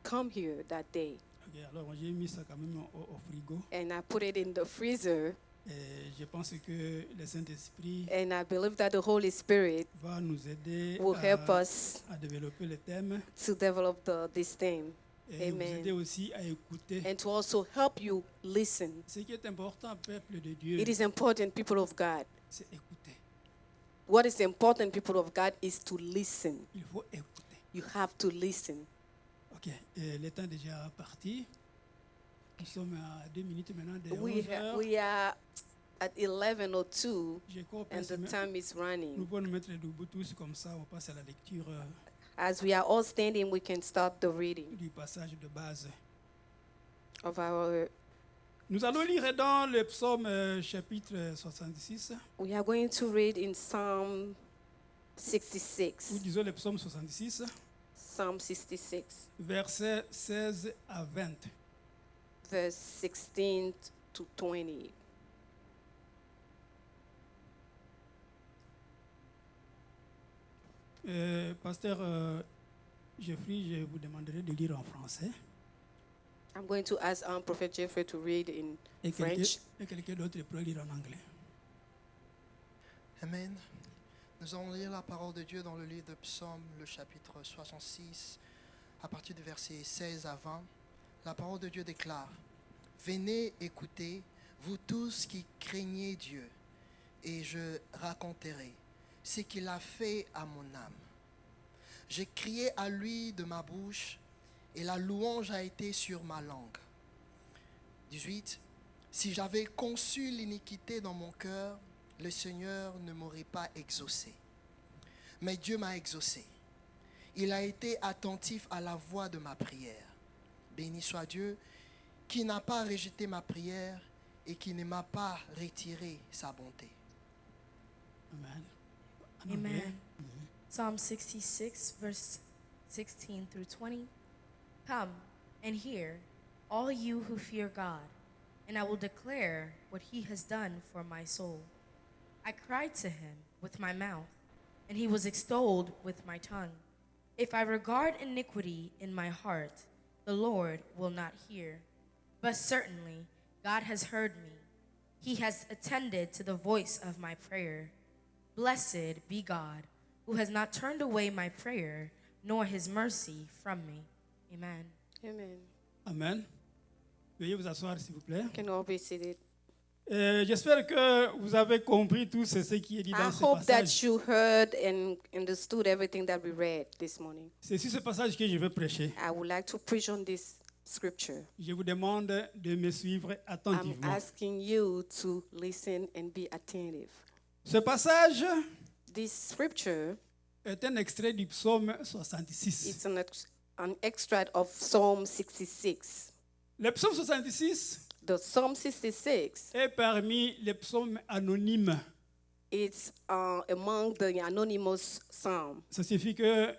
come here that day. Ok, alors j'ai mis ça quand même au frigo. And I put it in the freezer. Et je pense que le Saint-Esprit And I believe that the Holy Spirit va nous aider will help us à développer le thème to develop this theme. et vous aider Amen. aussi à écouter. And to also help you listen. Ce qui est important, peuple de Dieu, It is important, people of God. c'est écouter. What is important, people of God, is to listen. Il faut écouter. You have to listen. Ok, le temps est déjà parti. Nous sommes à 2 minutes maintenant de 11 We are at 11:02, Je crois and the time is nous running. pouvons nous mettre debout tous comme ça, on passe à la lecture As we are all standing, we can start the reading du passage de base. of our. Nous allons lire dans le psaume chapitre 66, We are going to read in Psalm ou 66. disons le psaume 66, Psalm 66, versets 16 à 20. verse 16 to 20. Pasteur Jeffrey, je vous demanderai de lire en français. I'm going to ask Prophet Jeffrey to read in Et French. quelqu'un d'autre peut lire en anglais. Amen. Nous allons lire la parole de Dieu dans le livre de Psaume, le chapitre 66, à partir du verset 16 à 20. La parole de Dieu déclare: Venez écouter, vous tous qui craignez Dieu, et je raconterai ce qu'il a fait à mon âme. J'ai crié à lui de ma bouche, et la louange a été sur ma langue. 18. Si j'avais conçu l'iniquité dans mon cœur, le Seigneur ne m'aurait pas exaucé. Mais Dieu m'a exaucé. Il a été attentif à la voix de ma prière. Béni soit Dieu qui n'a pas rejeté ma prière et qui ne m'a pas retiré sa bonté. Amen. En anglais. Amen. Psalm 66, verse 16 through 20. Come and hear, all you who fear God, and I will declare what he has done for my soul. I cried to him with my mouth, and he was extolled with my tongue. If I regard iniquity in my heart, the Lord will not hear. But certainly God has heard me. He has attended to the voice of my prayer. Blessed be God, who has not turned away my prayer, nor his mercy from me. Amen. Amen. Amen. Veuillez vous asseoir, s'il vous plaît. Can you all be seated? J'espère que vous avez compris tout ce qui est dit I dans ce hope that passage. you heard and understood everything that we read this morning. C'est sur ce passage que je vais prêcher. I would like to preach on this scripture. Je vous demande de me suivre I'm attentivement. asking you to listen and be attentive. Ce passage This scripture, est un extrait du psaume 66. it's an extract of Psalm 66. Le psaume 66 The Psalm 66, est parmi les psaumes anonymes. it's among the anonymous psalm. Ça signifie que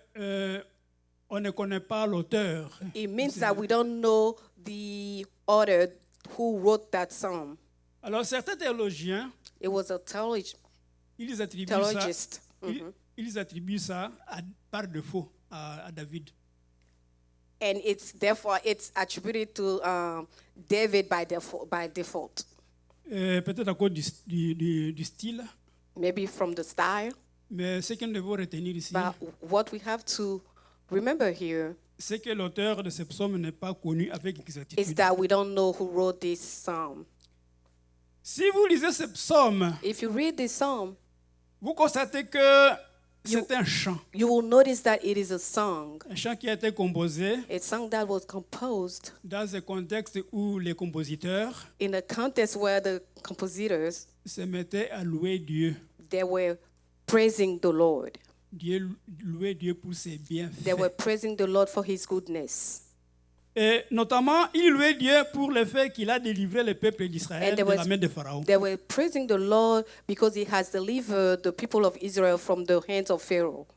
on ne connaît pas l'auteur. It means that we don't know the author who wrote that psalm. Alors certains théologiens, It was a theologist. ils attribuent ça par défaut à David. And it's attributed to David by default. Peut-être à cause du style, Maybe from the style. mais ce qu'on devrait retenir ici, But what we have to remember here c'est que l'auteur de ce psaume n'est pas connu avec is exactitude. that we don't know who wrote this psalm. Si vous lisez ce psaume, If you read this psalm, vous constatez que c'est un chant. you will notice that it is a song. Un chant qui a été composé A song that was composed dans un contexte où les compositeurs in a context where the compositors, se mettaient à louer Dieu. they were praising the Lord. Louer Dieu pour ses bienfaits. They were praising the Lord for his goodness. Et notamment, il louait Dieu pour le fait qu'il a délivré le peuple d'Israël And de there la was- main de Pharaon. They were praising the Lord because he has delivered the people of Israel from the hands of Pharaoh.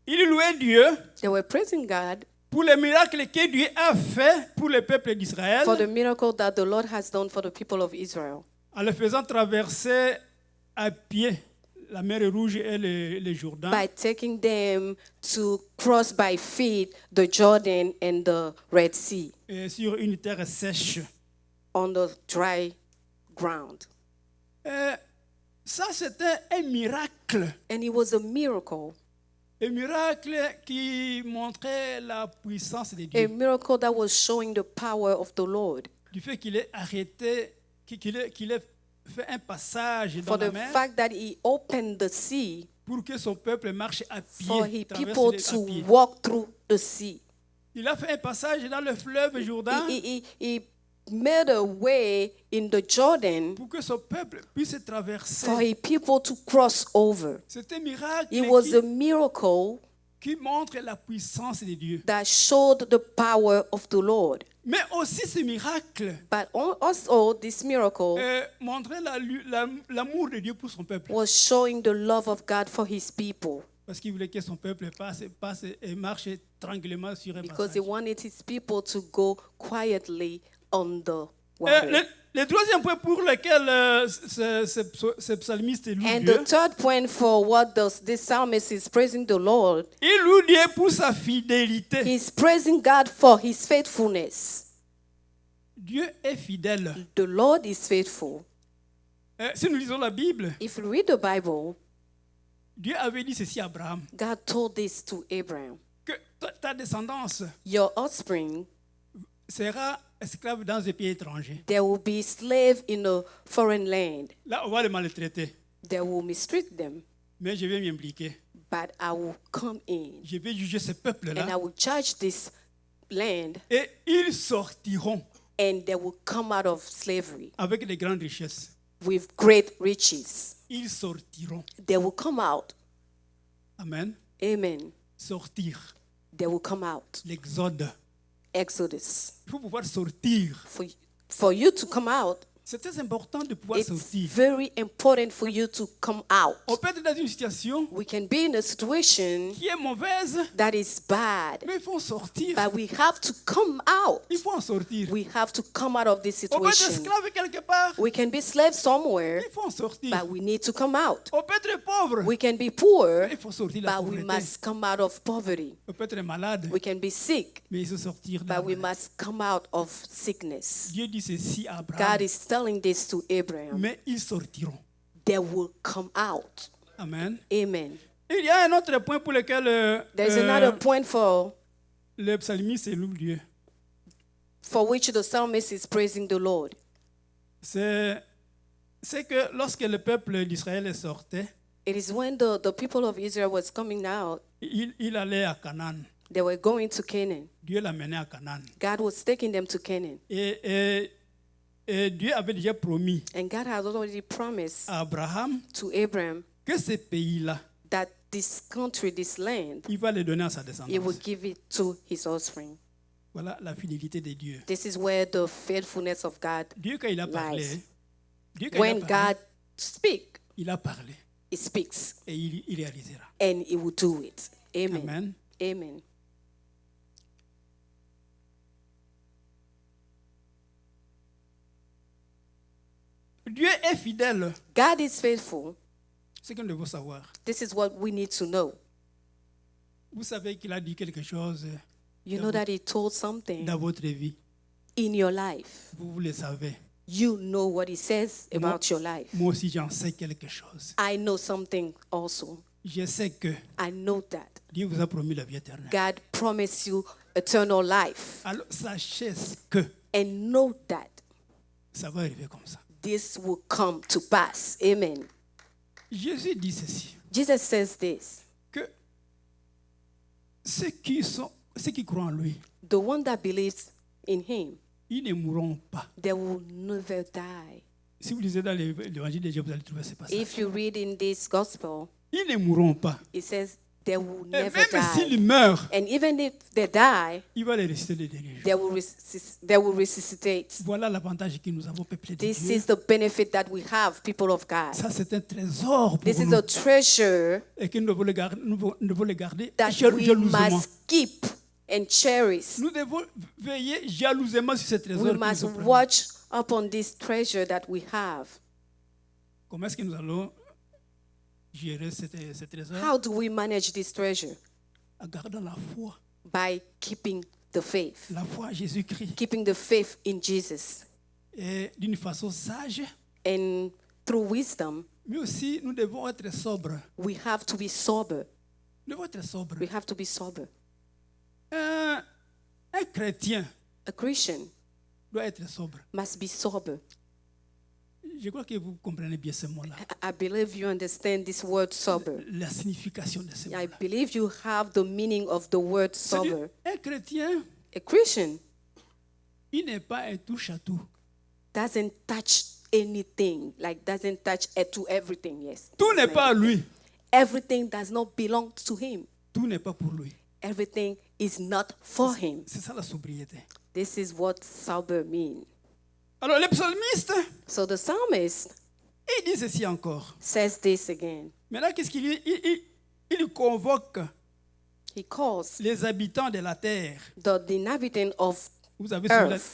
Il louait Dieu They were praising God pour les miracles que Dieu a fait pour le peuple d'Israël for the miracle that the Lord has done for the people of Israel en le faisant traverser à pied la mer Rouge et le Jourdain. by taking them to cross by feet the Jordan and the Red Sea Sur une terre sèche. on the dry ground. Ça, c'était un miracle. And it was a miracle, Un miracle qui montrait la puissance de a Dieu. miracle that was showing the power of the Lord. Du fait qu'il ait arrêté, qu'il ait fait un passage dans For la the mer fact that he opened the sea pour que son peuple marche à for pied, his traverse people à to pied. walk through the sea. Il a fait un passage dans le fleuve Jourdain He made a way in the Jordan pour que son peuple puisse traverser. for his people to cross over. C'est un miracle It was a miracle qui montre la puissance de Dieu. that showed the power of the Lord. Mais aussi ce miracle But also, this miracle montrait l'amour de Dieu pour son peuple. was showing the love of God for his people, Parce qu'il voulait que son peuple passe et marche tranquillement sur un because passage. he wanted his people to go quietly on the water. Le troisième point pour lequel ce psalmiste loue And Dieu, the third point for what this psalmist is praising the Lord, il loue Dieu pour sa fidélité. he's praising God for his faithfulness. Dieu est fidèle. The Lord is faithful. Si nous lisons la Bible, If you read the Bible, Dieu avait dit ceci à Abraham, God told this to Abraham. que ta descendance Your offspring, sera esclave dans un pays étranger. they will be slave in a foreign land. Là, on va les maltraiter. They will mistreat them, Mais je vais m'impliquer. but I will come in Je vais juger ce and I peuple-là. will judge this land, Et ils sortiront and they will come out of slavery avec de grandes richesses. with great riches. Ils sortiront. They will come out. Amen. Amen. Sortir. They will come out. L'exode. Exodus. Il faut pouvoir sortir. For you to come out, C'est très important de pouvoir it's sortir. very important for you to come out. On peut être dans une situation We can be in a situation qui est mauvaise, that is bad, mais il faut sortir. but we have to come out. Il faut en sortir. We have to come out of this On peut être situation. esclave quelque part, We can be slaves somewhere, il faut en sortir. but we need to come out. On peut être pauvre, We can be poor, il faut sortir de la but we pauvreté. must come out of poverty. On peut être malade, We can be sick, mais il faut sortir de la but we maladie. must come out of sickness. Dieu dit ceci à God Abraham, is telling this to Abraham. mais ils sortiront. They will come out. Amen. Amen. Il y a un autre point pour lequel There's another point le psalmiste loue Dieu. for which the psalmist is praising the Lord. C'est que lorsque le peuple d'Israël sortait, It is when the people of Israel was coming out, il allait à Canaan. they were going to Canaan. Dieu l'amenait à Canaan. God was taking them to Canaan. Et Dieu avait déjà promis And God had already promised à Abraham to Abraham que ce pays-là, that this country, this land, il va le donner à sa he would descendance. give it to his offspring. Voilà la fidélité de Dieu. This is where the faithfulness of God, Dieu, quand il a parlé, lies. Dieu, quand when il a parlé, God speaks, il a parlé he speaks et il réalisera. and he will do it. Amen. Amen. Amen. Dieu est fidèle. God is faithful. C'est ce que nous devons savoir. This is what we need to know. Vous savez qu'il a dit quelque chose You know that he told something dans votre vie. in your life. Vous le savez. You know what he says about your life. Moi aussi, j'en sais quelque chose. I know something also. Je sais que I know that Dieu vous a promis la vie éternelle. God promised you eternal life. Alors, sachez que And know that ça va arriver comme ça. this will come to pass. Amen. Jésus dit ceci, Jesus says this. que ceux qui croient en lui, The one that believes in him, ils ne mourront pas. they will never die. Si vous lisez dans l'évangile de Jésus, vous allez trouver ce passage. If you read in this gospel, Ils ne mourront pas. it says they will Et never même s'ils die. meurent, And even if they die, il va les ressusciter le dernier jour. they will resuscitate. Voilà l'avantage que nous avons peuplé de This Dieu. is the benefit that we have, people of God. Ça, c'est un trésor pour This is nous. a treasure Et que nous devons le garder, nous devons le garder that we jalousement. must keep and cherish. Nous devons veiller jalousement sur ce trésor. We que nous must avons pris. watch upon this treasure that we have. Comment est-ce que nous allons gérer ce trésor? How do we manage this treasure? En gardant la foi. By keeping the faith. La foi en Jésus-Christ. Keeping the faith in Jesus. Et d'une façon sage. And through wisdom, Mais aussi, nous devons être sobres. we have to be sober. Nous devons être sobres. We have to be sober. Un chrétien A Christian doit être sobre. must be sober. Je crois que vous comprenez bien ce mot-là. I believe you understand this word sober. La signification de ce I mot-là. believe you have the meaning of the word sober. Un chrétien, A Christian il n'est pas un touche-à-tout. doesn't touch anything, like doesn't touch to everything, yes. Tout n'est pas à lui. Everything does not belong to him. Tout n'est pas pour lui. Everything is not for him. C'est ça la sobriété. This is what sober means. Alors, le psalmiste, So the psalmist il dit ceci encore. says this again. Maintenant, qu'est-ce qu'il dit? Il convoque He calls les habitants de la terre. the inhabitant of Vous avez suivi la, Earth.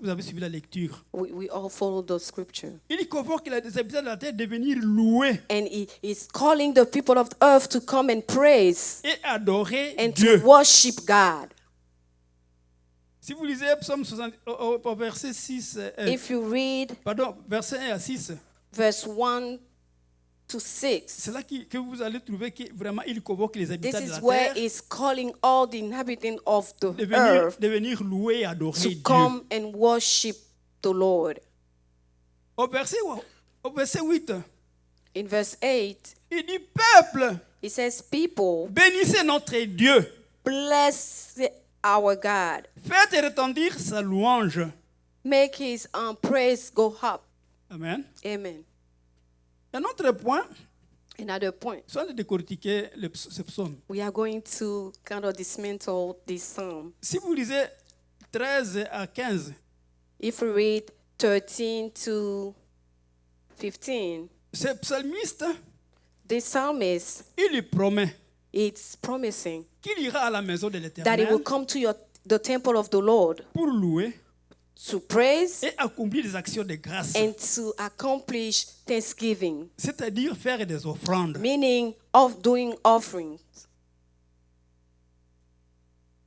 vous avez suivi la lecture. we all follow the scripture. Il convoque les habitants de la terre de venir louer And he is calling the people of the earth to come and praise et adorer and Dieu. to worship God. Si vous lisez Psaume 60, au verset 6, If you read pardon, verset 1 à 6, verse 1 to 6, c'est là que vous allez trouver que vraiment il convoque les this habitants de is la where terre he's calling all the inhabitants of the earth de venir louer et adorer to Dieu. come and worship the Lord. Au verset 8, In verse 8, il dit peuple, he says, people, bénissez notre Dieu, bless our God. faites retentir sa louange. Make his praise go up. Amen. Amen. Un autre point, Another point. soit de décortiquer ce psaume. We are going to kind of dismantle this psalm. Si vous lisez 13 à 15, If we read 13 to 15, ce psalmiste, the psalmist il lui promet is promising qu'il ira à la maison de that he l'Éternel will come to the temple of the Lord pour louer to praise et accomplir des actions de grâce, and to accomplish thanksgiving, c'est-à-dire faire des offrandes. meaning of doing offerings.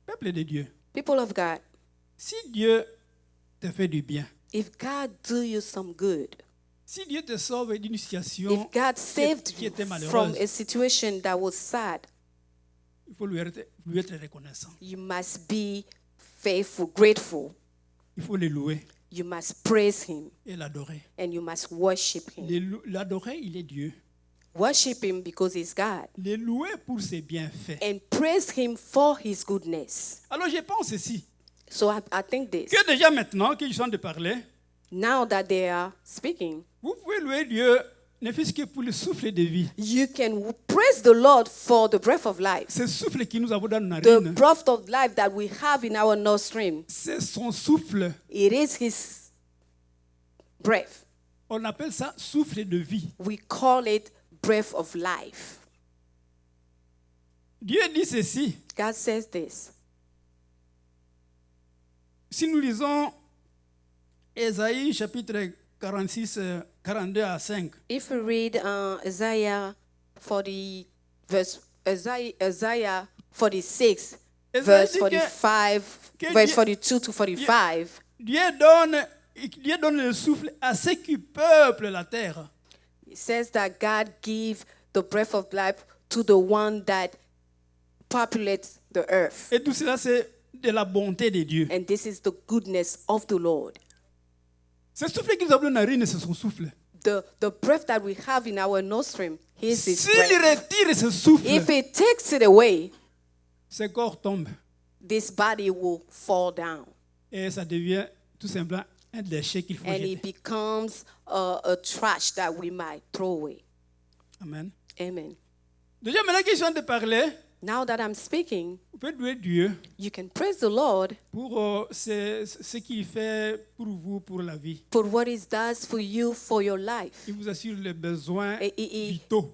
Peuple de Dieu, People of God, si Dieu te fait du bien, if God do you some good, si Dieu te sauve d'une situation if God saved qui you était from malheureuse, a situation that was sad, il faut lui être reconnaissant. you must be faithful, grateful. Il faut le louer You must praise him et l'adorer. and you must worship him. L'adorer, il est Dieu. Worship him because he's God Le louer pour ses bienfaits. and praise him for his goodness. Alors je pense ici So I think this. que déjà maintenant qu'ils sont de parler, Now that they are speaking, vous pouvez louer Dieu ne fût-ce que pour le souffle de vie. you can praise the Lord for the breath of life. Ce souffle qui nous avons dans nos The narines, breath of life that we have in our nostril, c'est son souffle. it is his breath. On appelle ça souffle de vie. We call it breath of life. Dieu dit ceci. God says this. Si nous lisons Ésaïe chapitre 46, 42 à 5, If we read Isaiah 40, Isaiah 46, verse dit que 45, que verse Dieu- 42 to 45, Dieu donne le souffle à ceux qui peuplent la terre. it says that God gives the breath of life to the one that populates the earth. Et tout cela, c'est de la bonté de Dieu. And this is the goodness of the Lord. Ce souffle que nous avons dans les narines, c'est son souffle. The breath that we have in our nostril is his S'il breath. retire ce souffle, If he takes it away, ce corps tombe. this body will fall down. Et ça devient tout simplement un déchet qu'il faut And jeter. it becomes a trash that we might throw away. Amen. Amen. Déjà, maintenant qu'ils sont de parler, Now that I'm speaking, vous pouvez louer Dieu you can praise the Lord pour ce qu'il fait pour vous, pour la vie. for what he does for you for your life. Il vous assure les besoins He vitaux,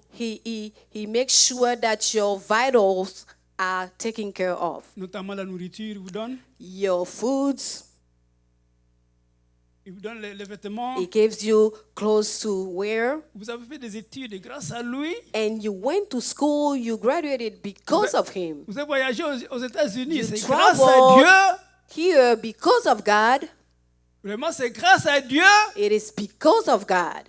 makes sure that your vitals are taken care of. notamment la nourriture, il vous donne. Your foods, Il vous donne les vêtements. He gives you clothes to wear. Vous avez fait des études et grâce à lui, And you went to school, you graduated because of him. vous avez voyagé aux États-Unis. You C'est grâce à traveled Dieu. here because of God. Vraiment, c'est grâce à Dieu. It is because of God.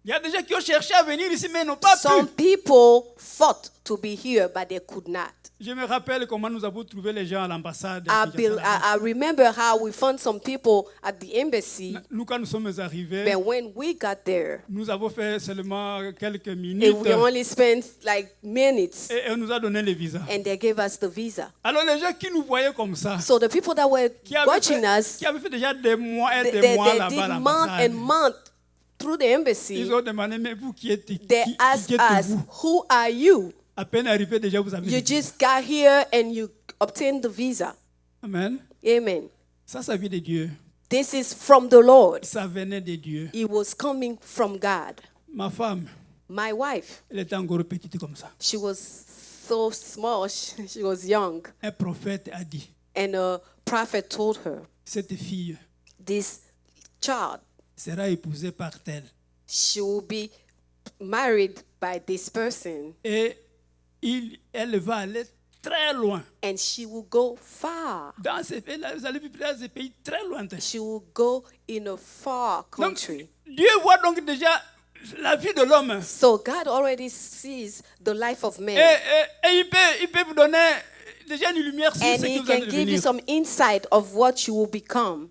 Il y a des gens qui ont cherché à venir ici, mais n'ont pas Some pu. people fought to be here, but they could not. Je me rappelle comment nous avons trouvé les gens à l'ambassade. I remember how we found some people at the embassy, Nous, quand nous sommes arrivés, but when we got there, nous avons fait seulement quelques and minutes we only spent like minutes, et on nous a donné les visas. and they gave us the visa. Alors les gens qui nous voyaient comme ça, So the people that were qui avaient watching us, qui avaient fait déjà des mois et they, des mois they là-bas à did month l'ambassade, and month through the embassy. ils ont demandé, mais vous qui êtes, They qui asked us, êtes-vous? "Who are you? À peine arrivé déjà, vous avez You le visa. just got here and you obtained the visa." Amen. Amen. Ça vient de Dieu. This is from the Lord. Ça venait de Dieu. It was coming from God. Ma femme, My wife, elle était encore petite comme ça. she was so small, she was young. Un prophète a dit, And a prophet told her, cette fille this child, sera épousée par tel. she will be married by this person Et elle va aller très loin. and she will go far. Dans ces pays, vous allez vivre dans des pays très lointains. She will go in a far Donc, country. Dieu voit donc déjà la vie de l'homme. So God already sees the life of Et, man. et il peut vous donner déjà une lumière sur And ce que he vous allez can give you devenir. some insight of what you will become.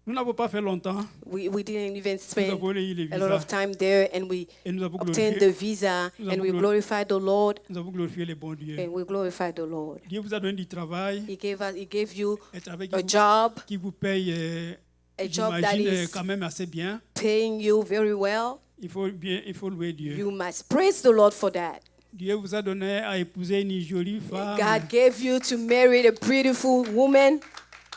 Nous n'avons pas fait longtemps. We didn't even Nous spend avons eu les a lot of visas. time there, and we Et nous avons obtained glorifié, the visa, Nous and avons we glorifié. glorified the Lord, nous avons glorifié les bons dieux. and we glorified the Lord. Dieu vous a donné du travail. He gave you Un travail a job, qui vous paye, a job that j'imagine, is quand même assez bien. paying you very well. Il faut louer Dieu. You must praise the Lord for that. Dieu vous a donné à épouser une jolie femme. God gave you to marry a beautiful woman,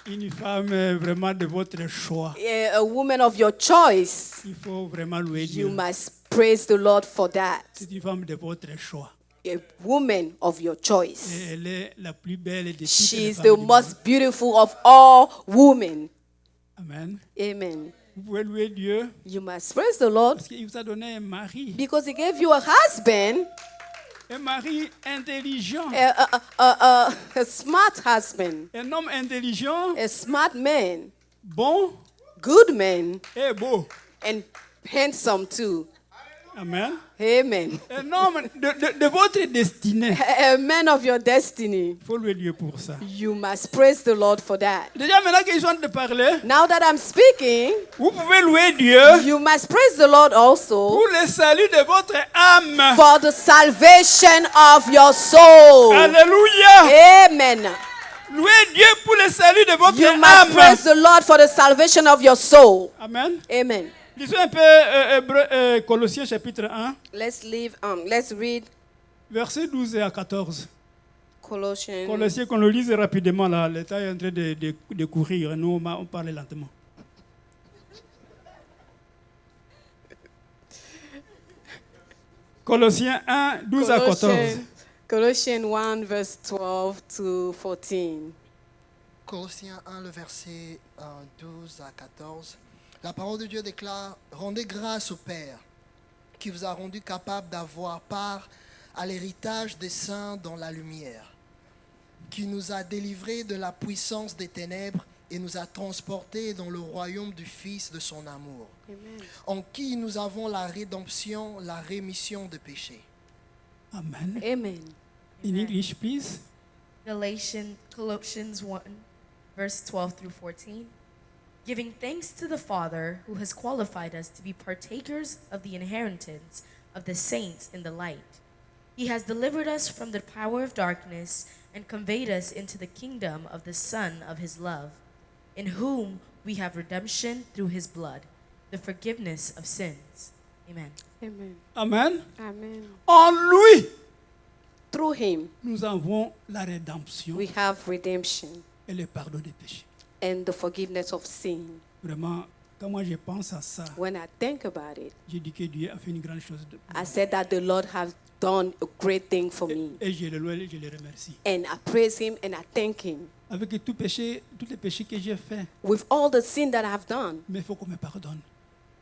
Une femme vraiment de votre choix. a woman of your choice. Il faut vraiment louer You Dieu. must praise the Lord for that. C'est une femme de votre choix. A woman of your choice. Et elle est la plus belle de toutes She les is femmes the du monde. most beautiful of all women. Amen. Amen. Vous pouvez louer Dieu You must praise the Lord parce qu'il vous a donné un mari. because He gave you a husband, Un mari intelligent. a smart husband, Un homme intelligent, a smart man, bon good man, et beau. and handsome too. Amen. Amen. Un homme de votre destinée. A man of your destiny. Il faut louer Dieu pour ça. You must praise the Lord for that. Déjà, maintenant qu'ils sont en train de parler, Now that I'm speaking, vous pouvez louer Dieu you must praise the Lord also pour le salut de votre âme. for the salvation of your soul. Alléluia. Amen. Louez Dieu pour le salut de votre You must praise âme. the Lord for the salvation of your soul. Amen. Amen. Lisons un peu Colossiens chapitre 1, Let's read versets 12 à 14. Colossians. Colossiens, qu'on le lise rapidement, là. Le temps est en train de courir. Nous, on parle lentement. Colossiens 1, 12 à 14. Colossians 1, verse 12 to 14. Colossiens 1, le verset 12 à 14. La parole de Dieu déclare: rendez grâce au Père qui vous a rendu capable d'avoir part à l'héritage des saints dans la lumière, qui nous a délivrés de la puissance des ténèbres et nous a transportés dans le royaume du Fils de son amour, en qui nous avons la rédemption, la rémission de péchés. Amen. Amen. In English, please. Colossians 1, verse 12 through 14. Giving thanks to the Father who has qualified us to be partakers of the inheritance of the saints in the light. He has delivered us from the power of darkness and conveyed us into the kingdom of the Son of his love, in whom we have redemption through his blood, the forgiveness of sins. Amen. Amen. Amen. Amen. En lui, Through him, nous avons la rédemption we have redemption et le pardon des péchés. and the forgiveness of sin. Vraiment, quand moi je pense à ça, When I think about it, je dis que Dieu a fait une grande chose. I said that the Lord has done a great thing for me. Et je le loue et je le remercie. And I praise him and I thank him. avec tout péché, tous les péchés que j'ai faits, with all the sin that I've done, mais il faut qu'on me pardonne.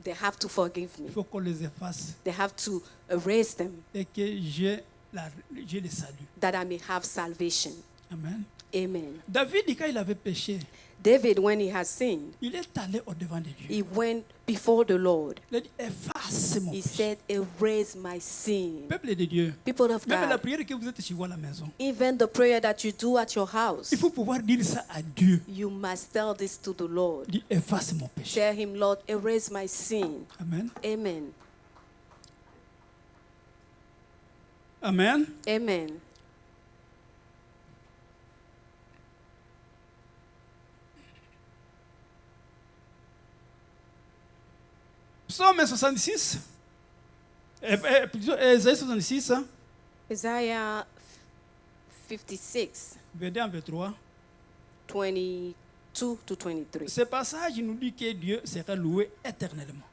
they have to forgive me. Il faut qu'on les efface They have to erase them, et que j'ai le salut. that I may have salvation. Amen. Amen. David, quand il avait péché, David, when he has sinned, il est allé au-devant de Dieu. he went before the Lord. Il a dit, efface mon He péché. said, erase my sin. Peuple de Dieu, People of même la God, prière que vous êtes chez vous à la maison, even the prayer that you do at your house, il faut pouvoir dire ça à Dieu. you must tell this to the Lord. Dis, efface mon péché. Tell him, Lord, erase my sin. Amen. Amen. Amen. Amen. Psaume 66. Plutôt, Ésaïe 66, hein, Isaiah 56, 21, 23. 22 to 23. Ce passage nous dit que Dieu sera loué éternellement.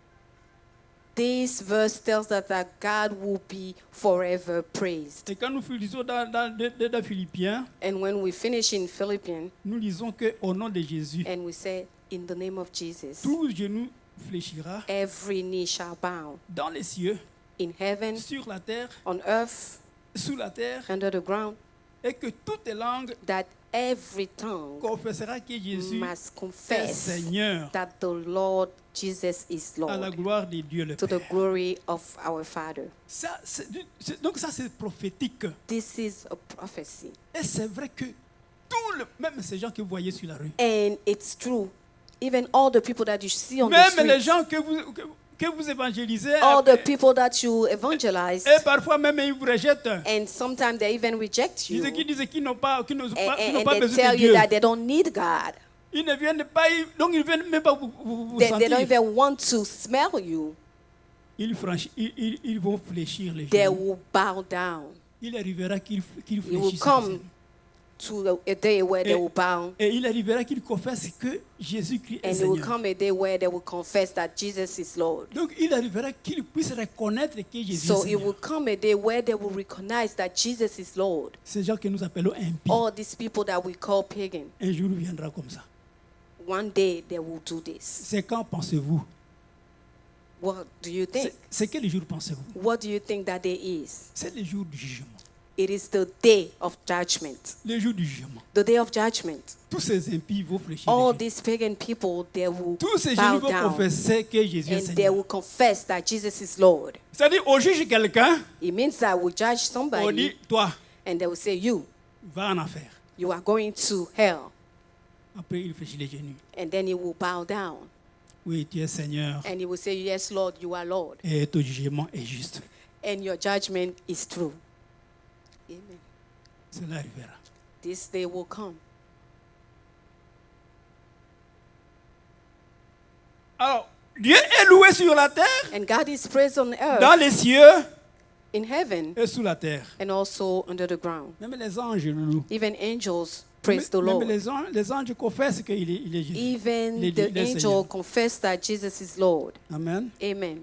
This verse tells us that God will be forever praised. Et quand nous lisons dans Philippiens, And when we finish in Philippians, nous lisons qu'au nom de Jésus, and we say, in the name of Jesus, tout genou fléchira every knee shall bow dans les cieux, in heaven, sur la terre, on earth, sous la terre, under the ground, et que toutes les langues that every tongue confessera que Jésus must est confess Seigneur that the Lord Jesus is à la Lord, gloire de Dieu le to the Père. glory of our Father. Donc ça c'est prophétique. This is a prophecy. Et c'est vrai que même ces gens que vous voyez sur la rue, And it's true. Even all the people that you see on the même les street, gens que vous évangélisez, all the people that you evangelize, et parfois même ils vous rejettent. and sometimes they even reject you. Ils disent qu'ils n'ont pas, qu'ils n'ont And, pas, qu'ils n'ont and pas they besoin tell de you Dieu. that they don't need God. Ils ne viennent pas, donc ils ne viennent même pas vous They sentir. don't even want to smell you. Ils vont fléchir les They genoux. will bow down. Il arrivera qu'ils You will fléchissent. come to a day where they will bow, Et il arrivera qu'ils confessent que Jésus-Christ est and it will Seigneur. come a day where they will confess that Jesus is Lord. Donc il arrivera qu'ils puissent reconnaître que Jésus So est it will Seigneur. come a day where they will recognize that Jesus is Lord. Ces gens que nous appelons impies, All these people that we call pagan, un jour viendra comme ça. one day they will do this. C'est quand pensez-vous? What do you think? C'est quel jour pensez-vous? What do you think that day is? C'est le jour du jugement. It is the day of judgment. Le jour du jugement. The day of judgment. Tous ces impies vont fléchir. All les genoux. these pagan people, they will Tous ces bow genoux vont down, confesser que Jésus est and they Seigneur. will confess that Jesus is Lord. C'est-à-dire, on juge quelqu'un, It means that we judge on somebody, dit, toi, and they will say, you va en enfer. are going to hell. Après, il fléchit les genoux. And then he will bow down, Oui, tu es Seigneur. and he will say, yes, Lord, you are Lord, Et ton jugement est juste. and your judgment is true. Amen. Cela arrivera. This day will come. Alors, Dieu est loué sur la terre, And God is praised on dans earth, les cieux in heaven, et sous la terre. and also under the ground. Même les anges le louent. Even angels praise the Même Lord. les anges confessent qu'il est Jésus. Even Les- the les angel Seigneurs. confess that Jesus is Lord. Amen. Amen.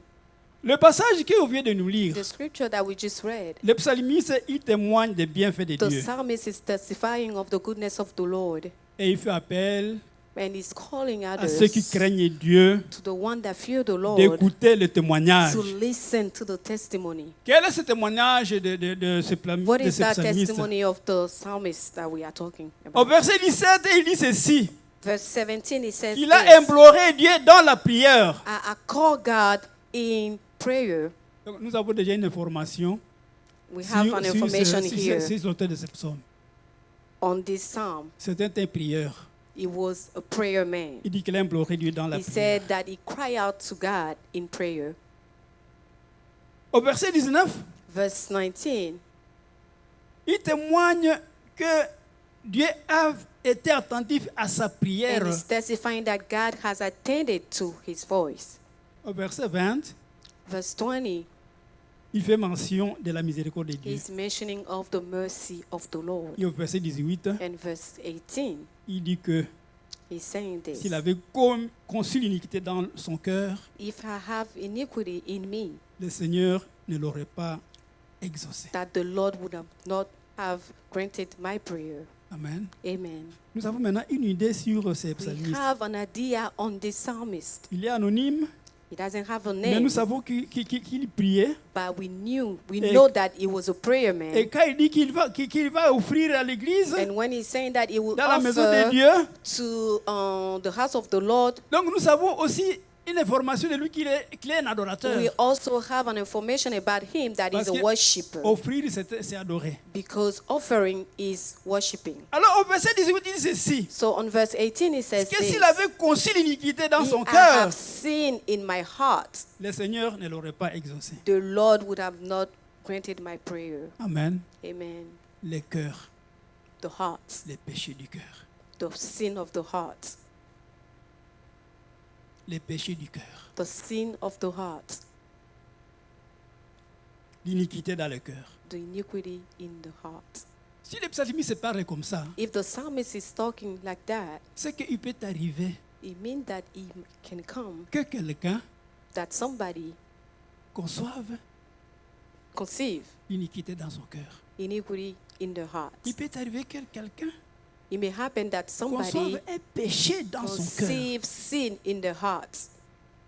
Le passage qu'on vient de nous lire, The scripture that we just read, le psalmiste, il témoigne des bienfaits de the Dieu. psalmist is testifying of the goodness of the Lord, Et il fait appel and he's calling à ceux qui others craignent Dieu to the one that fear the Lord d'écouter le témoignage. to listen to the testimony. Quel est ce témoignage de ce What de is ce that psalmiste? testimony of the psalmist that we are talking Au about? verset 17, il dit ceci. Verse 17, it says, Il a this, imploré Dieu dans la prière. I call God in prayer. Donc, nous avons déjà une information We have an information here sur l'auteur de ce psaume. on this psalm. C'était un prieur. He was a prayer man. Il dit qu'il a imploré Dieu dans la He prière. said that he cried out to God in prayer. Au verset 19, Verse 19, il témoigne que Dieu a été attentif à sa prière. and he's testifying that God has attended to his voice. Au verset 20, Verse 20, il fait mention de la miséricorde de Dieu. he's mentioning of the mercy of the Lord. Et au verset 18, And verse 18, il dit que he's saying this, s'il avait conçu l'iniquité dans son cœur, if I have iniquity in me, le Seigneur ne l'aurait pas exaucé. that the Lord would have not have granted my prayer. Amen. Amen. Nous avons maintenant une idée sur ces We psalmistes. have an idea on this psalmist. Il est anonyme, He doesn't have a mais name, nous savons qu'il priait. but we Et- know that he was a prayer man. Et quand il dit qu'il va offrir à l'église, And when he's saying that he will dans la maison de offer Dieu, to the house of the Lord, donc nous savons aussi une information de lui qu'il est un adorateur. we also have an information about him that Parce he's a que worshipper, offrir, c'est adorer. because offering is worshiping. Alors au verset 18, il dit ceci. So on verse 18 it says Que this, s'il avait conçu l'iniquité dans son I cœur, have seen in my heart, le Seigneur ne l'aurait pas exaucé. the Lord would have not granted my prayer. Amen. Amen. Les cœurs, The heart, les péchés du cœur. the sin of the heart, Les péchés du cœur. the sin of the heart, L'iniquité dans le cœur. the iniquity in the heart. Si le psalmiste parle comme ça, If the psalmist is talking like that, c'est qu'il peut arriver it means that it can come que quelqu'un that somebody conçoive conceive l'iniquité dans son cœur. iniquity in the heart. Il peut arriver que quelqu'un It may happen that somebody conçoive un péché dans son cœur. conceive sin in the heart.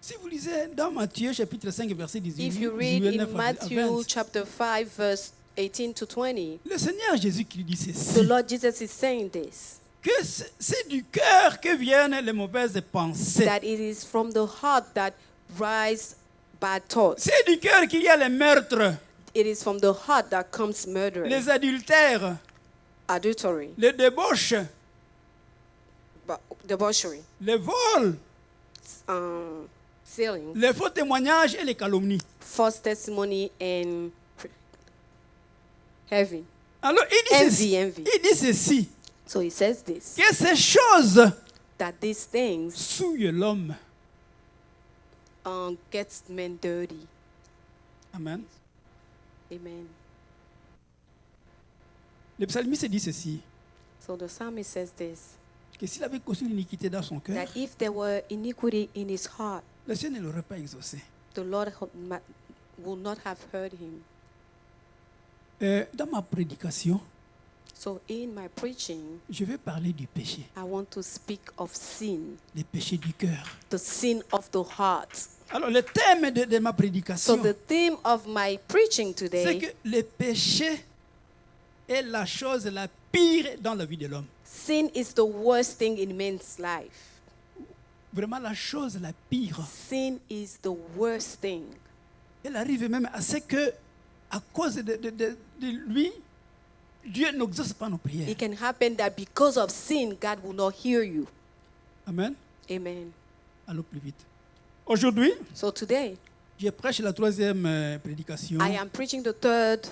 Si vous lisez dans Matthieu chapitre 5 verset 18, If you read 19 in à Matthew 20, chapter 5 verse 18 to 20, le Seigneur Jésus qui dit the ceci, Lord Jesus is saying this, que c'est du cœur que viennent les mauvaises pensées. that it is from the heart that rise bad thoughts. C'est du cœur qu'il y a les meurtres, It is from the heart that comes murder, les adultères, adultery, les débauches, debauchery, les vols, stealing, les faux témoignages et les calomnies. false testimony, and heavy. Alors il dit ceci, Envy. il dit ceci, So he says this, que ces choses that these things souillent l'homme. gets men dirty. Amen. Amen. Le psalmiste dit ceci, So the psalmist says this, que s'il avait conçu l'iniquité dans son cœur, that if there were iniquity in his heart, le Seigneur ne l'aurait pas exaucé. the Lord will not have heard him. Dans ma prédication, So in my preaching, je vais parler du péché, I want to speak of sin, les péchés du cœur. the sin of the heart. Alors le thème de ma So prédication, the theme of my preaching c'est today, que le péché est la chose la pire dans la vie de l'homme. sin is the worst thing in man's life. Vraiment la chose la pire. Sin is the worst thing. Elle arrive même à ce que, à cause de lui, Dieu n'exauce pas nos prières. It can happen that because of sin, God will not hear you. Amen. Amen. Allons plus vite. Aujourd'hui, So today, je prêche la troisième prédication I am preaching the third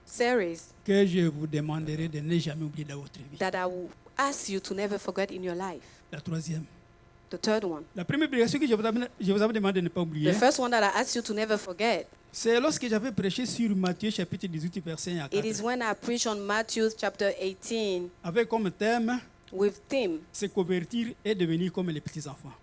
series que je vous demanderai de ne jamais oublier dans votre vie. that I will ask you to never forget in your life. La troisième. The third one. La première prédication que je vous avais demandé de ne pas oublier, The first one that I asked you to never forget, c'est lorsque j'avais prêché sur Matthieu chapitre 18 verset 1 à it is 4. when I preach on Matthew chapter 18 Avec comme thème, with theme, se convertir et devenir comme les petits-enfants.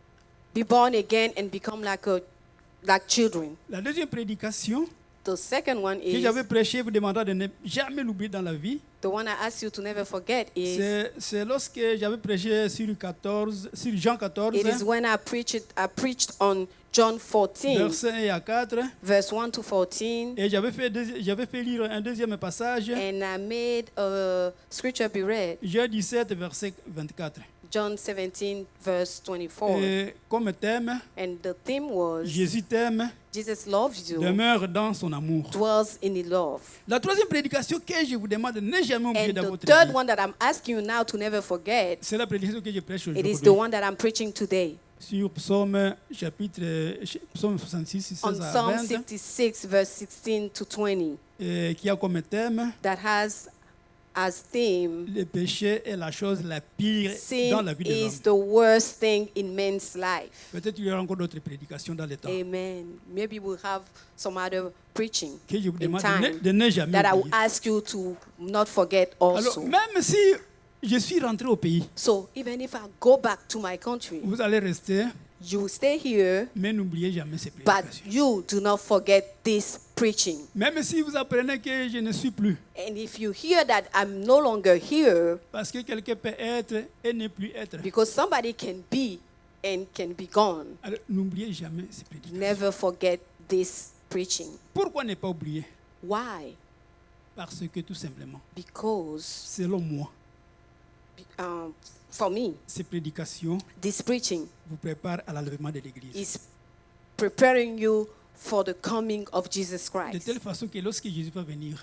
be born again and become like children. La deuxième prédication The second one que is, j'avais prêché, vous demandant de ne jamais l'oublier dans la vie, the one I asked you to never forget is, c'est lorsque j'avais prêché sur Jean 14, it is when I preached on John 14, verset 1 à 4, verse 1 to 14, et j'avais fait lire un deuxième passage, and I made a scripture be read, Jean 17, verset 24. John 17, verse 24. Et comme thème, And the theme was, Jésus t'aime, Jesus loves you, demeure dans son amour. dwells in his love. La troisième prédication que je vous demande de ne jamais oublier And dans the votre third vie, one that I'm asking you now to never forget, c'est la prédication que je prêche it is aujourd'hui the one that I'm preaching today. sur Psaume 66, 16 On à Psalm 20, 66, verse 16 to 20, qui a comme thème that has as theme, le péché est la chose la pire dans la sin vie de l'homme. is the worst thing in man's life. Peut-être qu'il y aura encore d'autres prédications dans le temps Amen. Maybe we'll have some other preaching que je vous in demande time de ne jamais that I will oublier. ask you to not forget Alors, also. même si je suis rentré au pays, So even if I go back to my country, vous allez rester You will stay here, mais n'oubliez jamais ces but prédications. you do not forget this preaching. Même si vous apprenez que je ne suis plus, And if you hear that I'm no longer here, parce que quelqu'un peut être et ne plus être, because somebody can be and can be gone, alors n'oubliez jamais ces prédications. never forget this preaching. Pourquoi ne pas oublier? Why? Parce que tout simplement, Because selon moi, for me, ces prédications this preaching vous préparent à l'enlèvement de l'Église. is preparing you for the coming of Jesus De Christ. telle façon que lorsque Jésus va venir,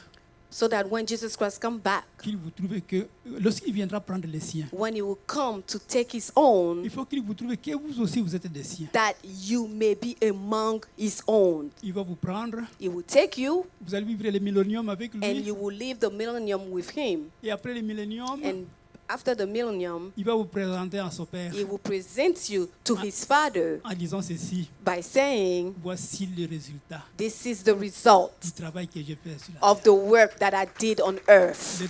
So that when Jesus Christ comes back, qu'il vous trouve que, lorsqu'il viendra prendre les siens, when he will come to take his own, il faut qu'il vous trouve que vous aussi vous êtes des siens. that you may be among his own. Il va vous prendre, He will take you vous allez vivre le millénium avec and lui, you will live the millennium with him. et après le millénium, And after the millennium, il va vous présenter à son Père he will present you to his Father en disant ceci: by saying, voici le résultat this is the result du travail que j'ai fait sur la of the work that I did on earth.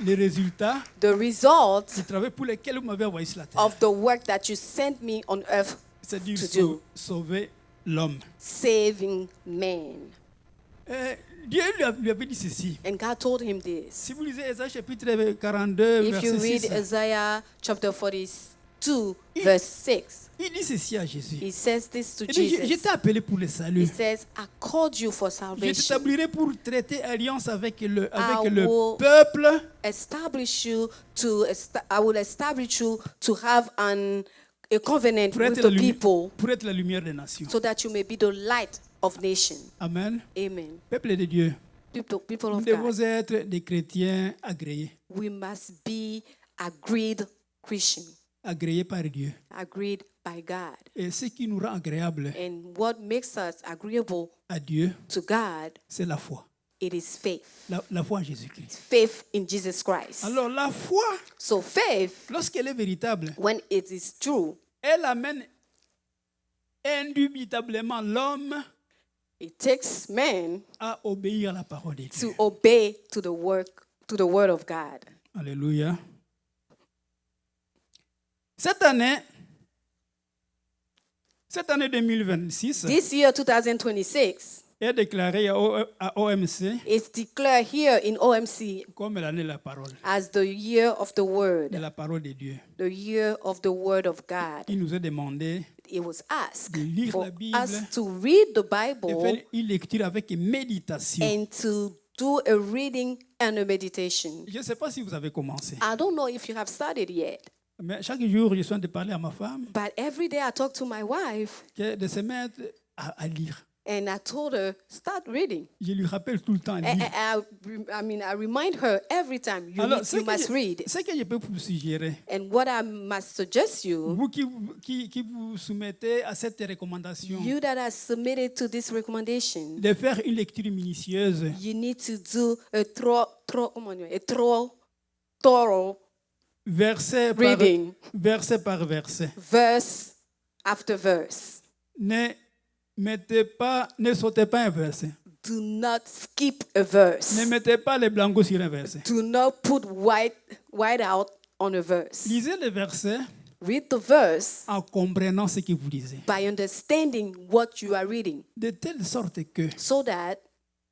le résultat The result du travail pour lequel vous m'avez envoyé sur la terre. of the work that you sent me on earth, C'est-à-dire to do. sauver l'homme. saving man. Dieu lui avait dit ceci. And God told him this. Si vous lisez Ésaïe chapitre 42, If you verset read 6, Isaiah chapter 42, verse 6, il dit ceci à Jésus. he says this to Il dit, je Jesus. t'ai appelé pour le He salut. says, I called you for Je salvation. t'établirai pour traiter alliance avec le will- peuple Establish you to, I will establish you to have a covenant pour with être, the people pour être la lumière des nations. so that you may be the light of nations. Amen. Amen. Peuple de Dieu, People nous of devons God, être des chrétiens agréés. we must be agreed Christian, Agréés par Dieu. agreed by God. Et ce qui nous rend agréables And what makes us agreeable à Dieu, to God, c'est la foi. it is faith. La foi en Jésus-Christ. Faith in Jesus Christ. Alors la foi, So faith, lorsqu'elle est véritable, when it is true, elle amène indubitablement l'homme it takes man à obéir à la parole de Dieu. to obey to the word of God. Alléluia. Cette année 2026 This year, 2026, est déclarée à OMC is declared here in OMC comme l'année de la parole, as the year of the de word, la parole de Dieu. the year of the word of God. Il nous est demandé It was asked de lire for la Bible, us to read the de Bible faire une lecture avec méditation. and to do a reading and a meditation. Je ne sais pas si vous avez commencé, I don't know if you have started yet, mais chaque jour, je suis en train de parler à ma femme but every day I talk to my wife de se mettre à lire. and I told her, start reading. Je lui rappelle tout le temps. And Lis. I remind her every time you, Alors, you must read. ce que je peux vous suggérer, And what I must suggest you, vous qui vous soumettez à cette recommandation, you that are submitted to this recommendation, de faire une lecture minutieuse, you need to do a thorough verset reading, par verset. verse after verse. Ne sautez pas un verset. Do not skip a Ne verse. mettez pas les blancos sur un verset. Do not put white out on a verse. Lisez le verset Read the verse en comprenant ce que vous lisez. by understanding what you are reading, De telle sorte que, so that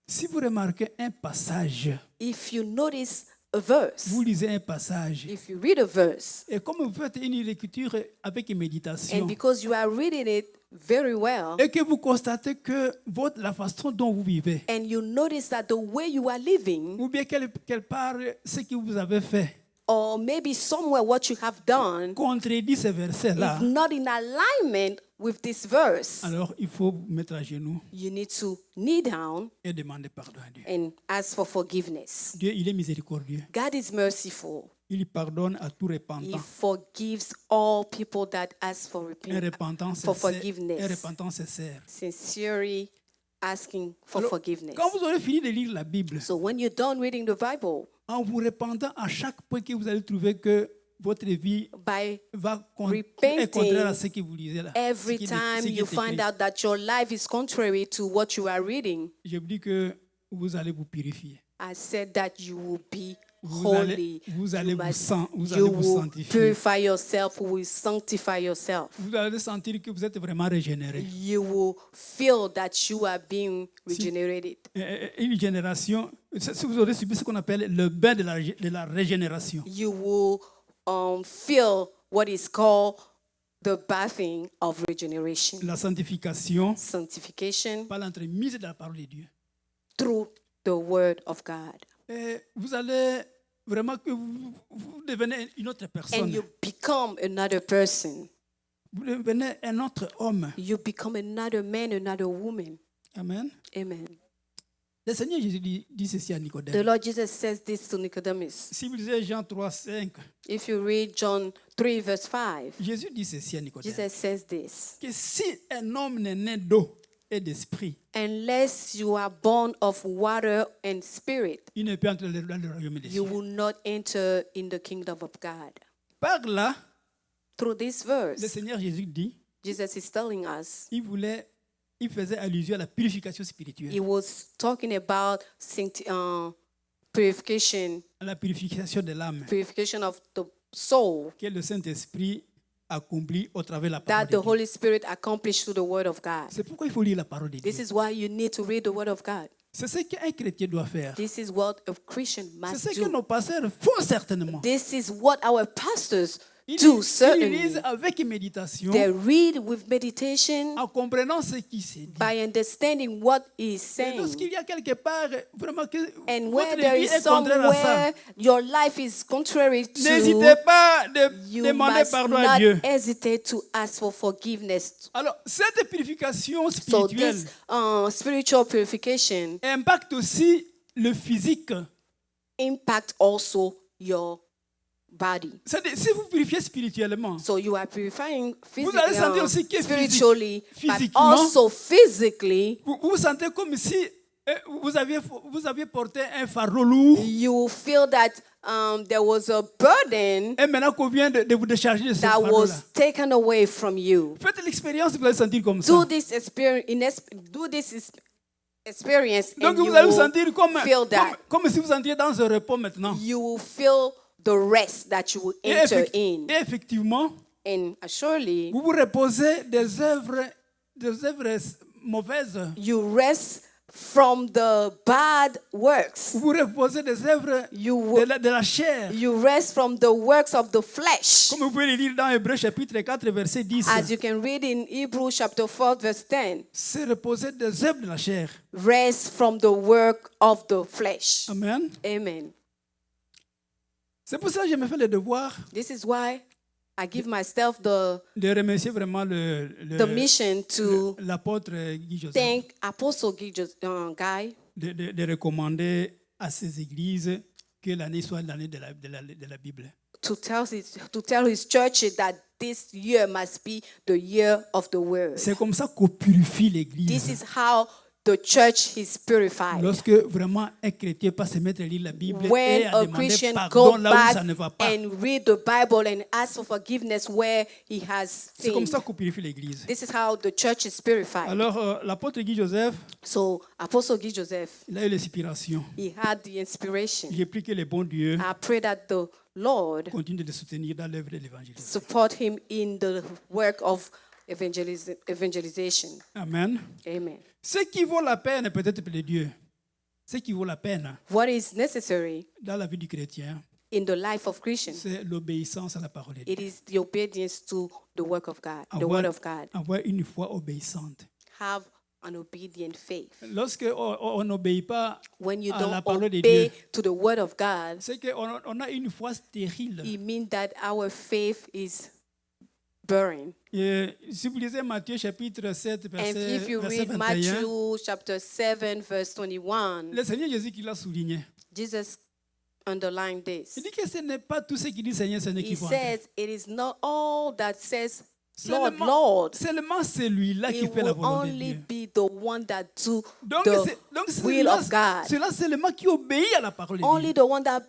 si vous remarquez un passage, if you notice a verse, vous lisez un passage, if you read a verse, et comme vous faites une lecture avec méditation, and because you are reading it very well, et que vous constatez que la façon dont vous vivez, and you notice that the way you are living, ou bien quelque part ce que vous avez fait, or maybe somewhere what you have done contredit ce verset-là, is not in alignment with this verse, alors il faut vous mettre à genoux you need to kneel down et demander pardon à Dieu. and ask for forgiveness. Dieu, il est miséricordieux. God is merciful. Il pardonne à tout He repentant. forgives all people that ask for Un repentant for sincère. forgiveness. Un repentant sincère. Sincerely asking for Alors, forgiveness. quand vous aurez fini de lire la Bible, So when you're done reading the Bible, en vous repentant à chaque point que vous allez trouver que votre vie by va repenting est contraire à ce que vous lisez là. every Ce qui est- time ce qui you est find écrit. out that your life is contrary to what you are reading, Je vous dis que vous allez vous purifier. I said that you will be vous allez holy. vous You allez vous must- san- vous you allez vous will sanctifier. purify yourself. You will sanctify yourself. Vous allez sentir que vous êtes vraiment régénéré. You will feel that you are being regenerated. Une génération, si vous aurez subi ce qu'on appelle le bain de la régénération. You will feel what is called the bathing of regeneration, La sanctification sanctification par l'entremise de la parole de Dieu. through the word of God. Et vous allez vraiment que vous devenez une autre And personne. you become another person. Vous devenez un autre homme. You become another man, another woman. Amen. Amen. Le Seigneur Jésus dit ceci à The Nicodème. Lord Jesus says this to Nicodemus. Si vous lisez Jean 3, 5, If you read John 3, verse 5, Jésus dit ceci à Nicodème. Jesus says this. Que si un homme n'est né d'eau et d'esprit, Unless you are born of water and spirit, il ne peut entrer dans le royaume des cieux. you will not enter in the kingdom of God. Par là, Through this le verse, Seigneur Jésus dit, Jesus is telling us, il faisait allusion à la purification spirituelle, he was talking about purification, à la purification de l'âme, purification of the soul que le Saint-Esprit accomplit au travers de la that parole the de Dieu. Holy Spirit accomplished through the word of God. C'est pourquoi il faut lire la parole de Dieu. This is why you need to read the word of God. C'est ce qu'un chrétien doit faire. This is what a Christian C'est must ce que do. nos pasteurs font certainement. This is what our pastors Ils do, lisent certainly. avec méditation, They read with meditation en comprenant ce qui s'est dit. by understanding what is Et saying. lorsqu'il y a quelque part vraiment que And votre where there vie is est contraire à ça, somewhere your life is contrary n'hésitez to, pas de you demander must pardon à Dieu. not hesitate to ask for forgiveness. Alors, cette purification So spirituelle this spiritual purification impacte aussi le physique. impact also your body. C'est-à-dire, si vous purifiez spirituellement, So you are purifying Vous allez sentir aussi que spiritually, but physiquement, also physically. vous vous sentez comme si vous aviez porté un fardeau lourd You feel that there was a burden et maintenant qu'on vient de vous décharger de ce that fardeau-là. was taken away from you. Faites l'expérience, vous allez sentir comme ça. Do this experience. Experience, Donc and vous you allez vous will sentir comme that. comme si vous entriez dans un repos maintenant. You will feel the rest that you will Et, enter in, et effectivement, and surely vous vous reposez des œuvres mauvaises. you rest from the bad works. Vous vous reposez des œuvres You will, de la chair. you rest from the works of the flesh, Comme vous pouvez le lire dans Hébreux chapitre 4, verset 10. as you can read in Hebrews chapter 4, verse 10. C'est reposer des œuvres de la chair. Rest from the work of the flesh. Amen. Amen. C'est pour ça que je me fais le devoir This is why I give myself the de remercier vraiment mission to l'apôtre Guy Joseph, thank Apostle Guy, de recommander à ces églises que l'année soit l'année de la Bible. to tell his church that this year must be the year of the word. C'est comme ça qu'on purifie This l'église. is how the church is purified. Lorsque vraiment un chrétien peut se mettre à lire la Bible et When à a demander Christian pardon go là où back ça ne va pas. and read the Bible and ask for forgiveness where he has C'est comme sinned. ça qu'on purifie l'église. This is how the church is purified. Alors, l'apôtre Guy Joseph, So Apostle Guy Joseph, il a eu l'inspiration. he had the inspiration. J'ai pris que le bon Dieu I pray that the Lord continue de le soutenir dans l'œuvre de l'évangile. support him in the work of evangelization. Amen. Amen. Ce qui vaut la peine, peut-être pour les dieux, ce qui vaut la peine What is necessary dans la vie du chrétien, in the life of Christian, c'est l'obéissance à la parole de Dieu. it is the obedience to the work of God, the word of God. Avoir une foi obéissante. Have an obedient faith. Lorsque on n'obéit pas When you à la don't parole de obey Dieu, to the word of God, c'est qu'on a une foi stérile. it means that our faith is barren. Et si vous lisez Matthieu chapitre 7, And if you verset read 21, Matthew chapter 7, verse 21, le Seigneur Jésus qui l'a souligné. Jesus underlined this. Il dit que ce n'est pas tout ce qui dit Seigneur, Seigneur qui He vont entrer. says, it is not all that says, Lord, Lord. Seulement celui-là qui It fait la will volonté de only Dieu. be the one that do Donc, the will of God. c'est là seulement qui obéit à la parole de Only Dieu. the one that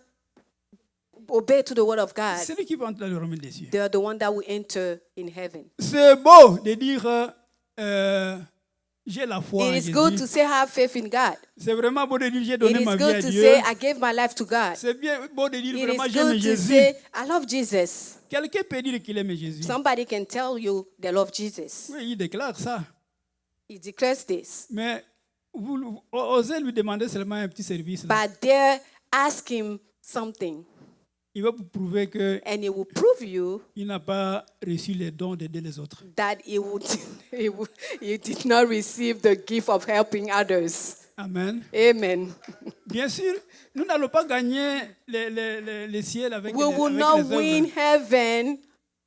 obey to the word of God. C'est lui qui va entrer dans le royaume des cieux. They are the one that will enter in heaven. C'est beau de dire j'ai la foi en It is good to Jésus. say have faith in God. C'est vraiment beau de dire j'ai It donné is ma vie à good to Dieu. say I gave my life to God. C'est bien beau de dire It vraiment is j'aime good to Jésus. say I love Jesus. Quelqu'un peut dire qu'il aime Jésus. Somebody can tell you they love Jesus. Oui, il déclare ça. He declares this. Mais vous osez lui demander seulement un petit service. Là. But dare ask him something, Il va vous prouver qu'il and he will prove you n'a pas reçu les dons d'aider les autres. that he did not receive the gift of helping others. Amen. Amen. Bien sûr, nous n'allons pas gagner le ciel avec, We will avec not les win œuvres.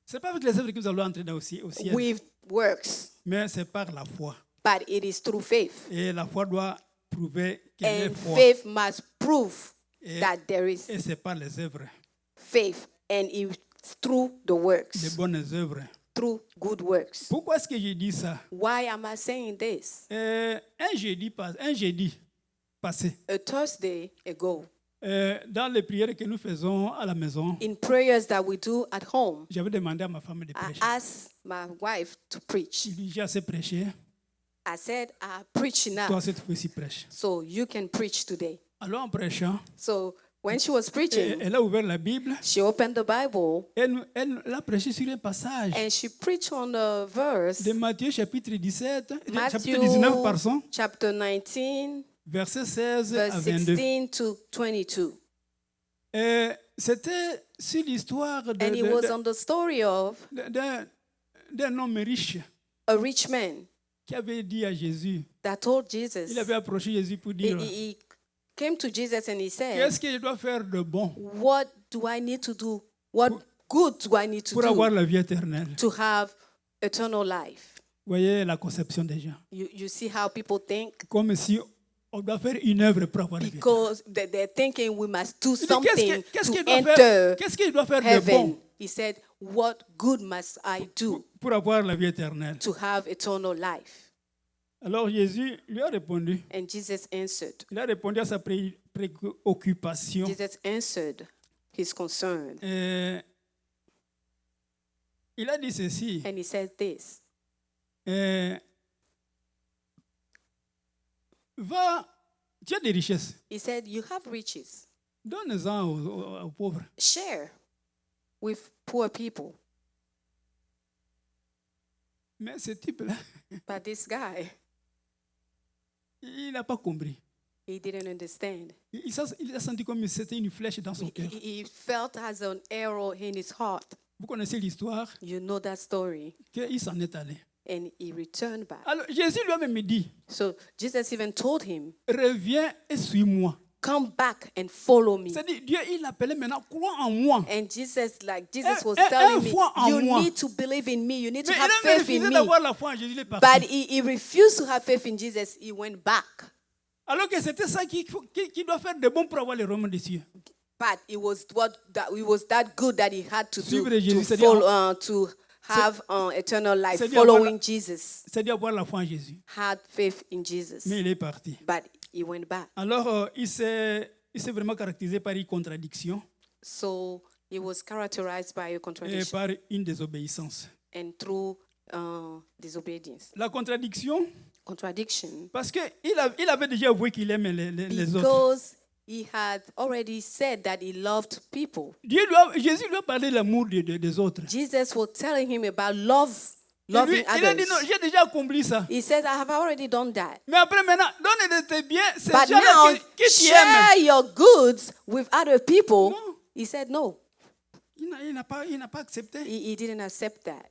Ce Ce n'est pas avec les œuvres que nous allons entrer au ciel, with works, mais c'est par la foi. but it is through faith. Et la foi doit prouver qu'elle est And foi. faith must prove Et, that there is et c'est par les œuvres, faith, and it's through the les works, bonnes œuvres. through good works. Pourquoi est-ce que j'ai dit ça? Why am I saying this? Un jeudi passé, A Thursday ago, dans les prières que nous faisons à la maison, in prayers that we do at home, j'avais demandé à ma femme de I prêcher. asked my wife to preach. Il dit, j'ai assez prêché, I said, I preach toi enough, cette fois-ci prêche. so you can preach today. Alors en prêchant, So when she was preaching, elle a ouvert la Bible, she opened the Bible elle a prêché sur un passage and she preached on a verse, de Matthieu chapitre 17, Matthew chapitre 19, pardon, chapter 19, verset 16 à verse 22. 16 to 22. C'était sur l'histoire And it was on the story of d'un homme riche a rich man qui avait dit à Jésus, that told Jesus, il avait approché Jésus pour he, dire, he came to Jesus and he said, qu'est-ce que je dois faire de bon what do I need to do? What good do I need to pour avoir do la vie éternelle? to have eternal life? Vous voyez la conception des gens. You see how people think? Comme si on doit faire une œuvre pour avoir la vie éternelle. Because they're thinking we must do Il dit, something qu'est-ce to qu'il doit enter faire, qu'est-ce qu'il doit faire de heaven. bon He said, what good must I do pour avoir la vie éternelle? to have eternal life? Alors Jésus lui a répondu. And Jesus answered. Il a répondu à sa préoccupation. Jesus answered his concern. Il a dit ceci. And he said this. Va, tu as des richesses. He said, you have riches. Donne-en aux pauvres. Share with poor people. Mais ce type-là, But this guy, il n'a pas compris. he didn't understand. Il a senti comme si c'était une flèche dans son cœur. He felt as an arrow in his heart. Vous connaissez l'histoire You know that story. qu'il s'en est allé. And he returned back. Alors Jésus lui-même me dit, So Jesus even told him, reviens et suis-moi. come back and follow me. C'est-à-dire, Dieu, il l'appelait maintenant, crois en moi. And Jesus was un telling me, foi en you moi. need to believe in me. You need to Mais have il a faith in refusé me. d'avoir la foi en Jésus, il est parti. But he refused to have faith in Jesus. He went back. Alors que c'était ça qui doit faire de bon pour avoir les royaumes des cieux. But it was that good that he had to do Suivre Jésus, to c'est-à-dire- follow, to have eternal life, c'est-à-dire following avoir- Jesus. C'est-à-dire avoir la foi en Jésus. Had faith in Jesus. Mais il est parti. But he went back. Alors, il s'est vraiment caractérisé par une contradiction So he was characterized by a et contradiction par une désobéissance. and through disobedience. La contradiction, Contradiction. parce qu'il avait déjà avoué qu'il aimait les autres. Because he had already said that he loved people. Jésus lui a parlé de l'amour des autres. Jesus was telling him about Et lui, loving il a dit non, others. j'ai déjà accompli ça. He said, I have already done that. Mais après maintenant, donne de tes biens, ces But gens-là now, qui share t'aiment. your goods with other people. No. He said no. Il n'a pas accepté He didn't accept that.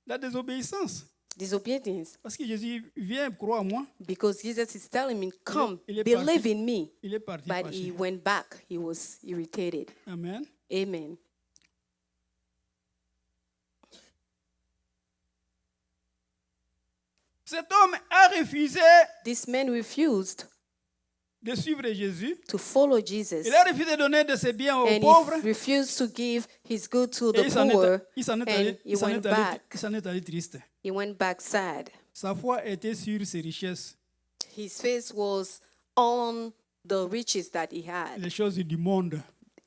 la désobéissance. Disobedience. Parce que Jésus vient, crois en moi. Because Jesus is telling me, come, il est believe parti. in me. Il est parti. But fâché. he went back. He was irritated. Amen. Amen. Cet homme a refusé This man refused de suivre Jésus. to follow Jesus. Il a refusé de donner de ses biens aux And pauvres. he refused to give his good to Et the poor. il s'en est And allé, he went back. il s'en est allé triste. He went back sad. Sa foi était sur ses richesses, His face was on the riches that he had, les choses du monde.